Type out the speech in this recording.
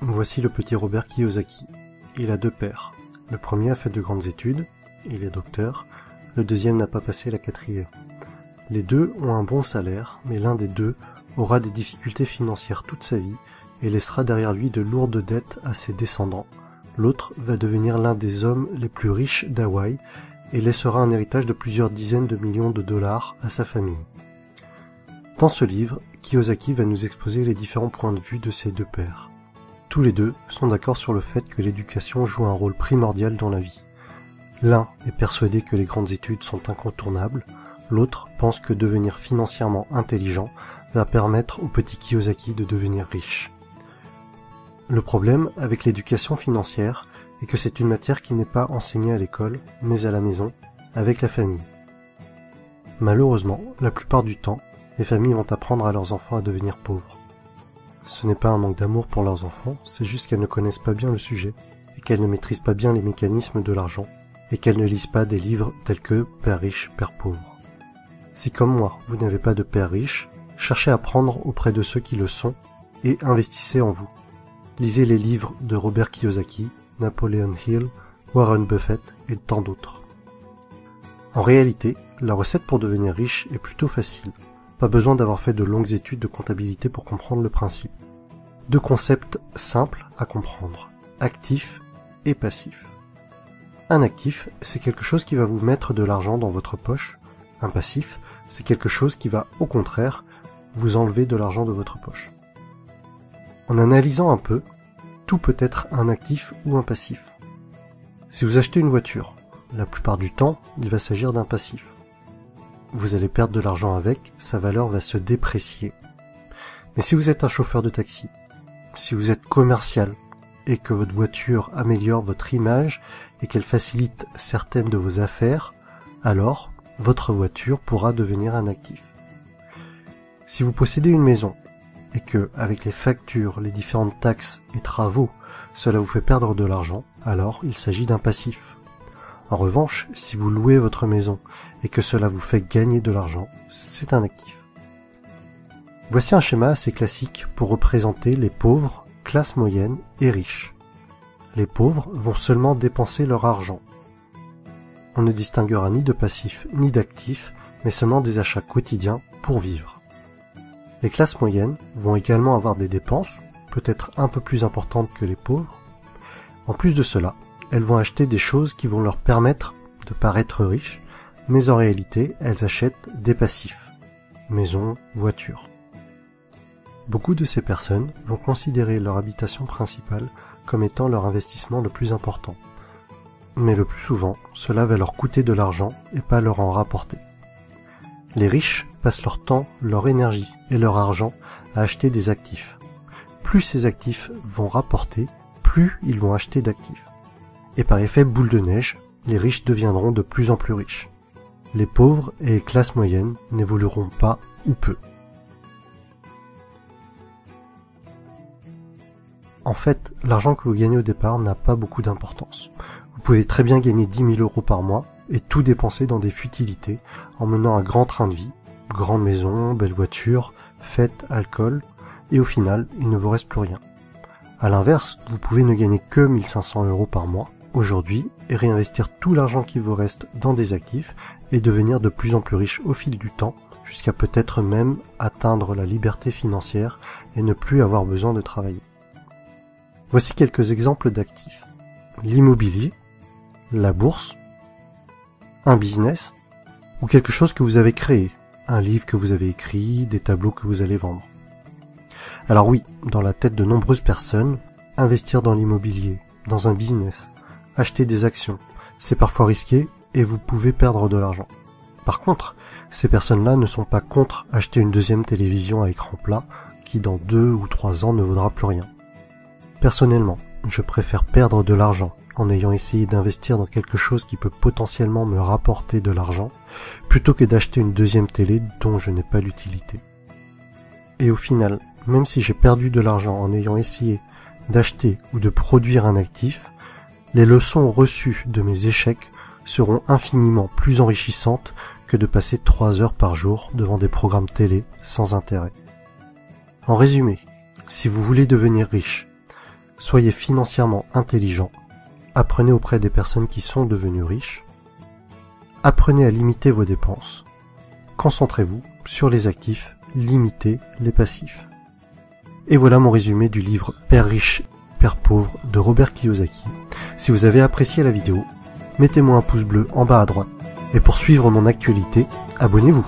Voici le petit Robert Kiyosaki. Il a 2 pères. Le premier a fait de grandes études, il est docteur, le deuxième n'a pas passé la 4e. Les deux ont un bon salaire, mais l'un des deux aura des difficultés financières toute sa vie et laissera derrière lui de lourdes dettes à ses descendants. L'autre va devenir l'un des hommes les plus riches d'Hawaï et laissera un héritage de plusieurs dizaines de millions de dollars à sa famille. Dans ce livre, Kiyosaki va nous exposer les différents points de vue de ses 2 pères. Tous les deux sont d'accord sur le fait que l'éducation joue un rôle primordial dans la vie. L'un est persuadé que les grandes études sont incontournables, l'autre pense que devenir financièrement intelligent va permettre au petit Kiyosaki de devenir riche. Le problème avec l'éducation financière est que c'est une matière qui n'est pas enseignée à l'école, mais à la maison, avec la famille. Malheureusement, la plupart du temps, les familles vont apprendre à leurs enfants à devenir pauvres. Ce n'est pas un manque d'amour pour leurs enfants, c'est juste qu'elles ne connaissent pas bien le sujet, et qu'elles ne maîtrisent pas bien les mécanismes de l'argent, et qu'elles ne lisent pas des livres tels que « Père riche, Père pauvre ». Si comme moi, vous n'avez pas de père riche, cherchez à apprendre auprès de ceux qui le sont, et investissez en vous. Lisez les livres de Robert Kiyosaki, Napoleon Hill, Warren Buffett et tant d'autres. En réalité, la recette pour devenir riche est plutôt facile. Pas besoin d'avoir fait de longues études de comptabilité pour comprendre le principe. 2 concepts simples à comprendre, actif et passif. Un actif, c'est quelque chose qui va vous mettre de l'argent dans votre poche. Un passif, c'est quelque chose qui va, au contraire, vous enlever de l'argent de votre poche. En analysant un peu, tout peut être un actif ou un passif. Si vous achetez une voiture, la plupart du temps, il va s'agir d'un passif. Vous allez perdre de l'argent avec, sa valeur va se déprécier. Mais si vous êtes un chauffeur de taxi, si vous êtes commercial, et que votre voiture améliore votre image et qu'elle facilite certaines de vos affaires, alors votre voiture pourra devenir un actif. Si vous possédez une maison, et que, avec les factures, les différentes taxes et travaux, cela vous fait perdre de l'argent, alors il s'agit d'un passif. En revanche, si vous louez votre maison et que cela vous fait gagner de l'argent, c'est un actif. Voici un schéma assez classique pour représenter les pauvres, classe moyenne et riches. Les pauvres vont seulement dépenser leur argent. On ne distinguera ni de passif ni d'actif, mais seulement des achats quotidiens pour vivre. Les classes moyennes vont également avoir des dépenses, peut-être un peu plus importantes que les pauvres. En plus de cela, elles vont acheter des choses qui vont leur permettre de paraître riches, mais en réalité, elles achètent des passifs, maison, voiture. Beaucoup de ces personnes vont considérer leur habitation principale comme étant leur investissement le plus important. Mais le plus souvent, cela va leur coûter de l'argent et pas leur en rapporter. Les riches passent leur temps, leur énergie et leur argent à acheter des actifs. Plus ces actifs vont rapporter, plus ils vont acheter d'actifs. Et par effet boule de neige, les riches deviendront de plus en plus riches. Les pauvres et les classes moyennes n'évolueront pas ou peu. En fait, l'argent que vous gagnez au départ n'a pas beaucoup d'importance. Vous pouvez très bien gagner 10 000 € par mois et tout dépenser dans des futilités en menant un grand train de vie, grande maison, belle voiture, fêtes, alcool, et au final, il ne vous reste plus rien. À l'inverse, vous pouvez ne gagner que 1 500 € par mois aujourd'hui et réinvestir tout l'argent qui vous reste dans des actifs et devenir de plus en plus riche au fil du temps, jusqu'à peut-être même atteindre la liberté financière et ne plus avoir besoin de travailler. Voici quelques exemples d'actifs. L'immobilier, la bourse, un business ou quelque chose que vous avez créé, un livre que vous avez écrit, des tableaux que vous allez vendre. Alors oui, dans la tête de nombreuses personnes, investir dans l'immobilier, dans un business, acheter des actions, c'est parfois risqué et vous pouvez perdre de l'argent. Par contre, ces personnes-là ne sont pas contre acheter une deuxième télévision à écran plat qui dans 2 ou 3 ans ne vaudra plus rien. Personnellement, je préfère perdre de l'argent en ayant essayé d'investir dans quelque chose qui peut potentiellement me rapporter de l'argent, plutôt que d'acheter une deuxième télé dont je n'ai pas l'utilité. Et au final, même si j'ai perdu de l'argent en ayant essayé d'acheter ou de produire un actif, les leçons reçues de mes échecs seront infiniment plus enrichissantes que de passer 3 heures par jour devant des programmes télé sans intérêt. En résumé, si vous voulez devenir riche, soyez financièrement intelligent, apprenez auprès des personnes qui sont devenues riches, apprenez à limiter vos dépenses, concentrez-vous sur les actifs, limitez les passifs. Et voilà mon résumé du livre Père riche, Père pauvre de Robert Kiyosaki. Si vous avez apprécié la vidéo, mettez-moi un pouce bleu en bas à droite. Et pour suivre mon actualité, abonnez-vous.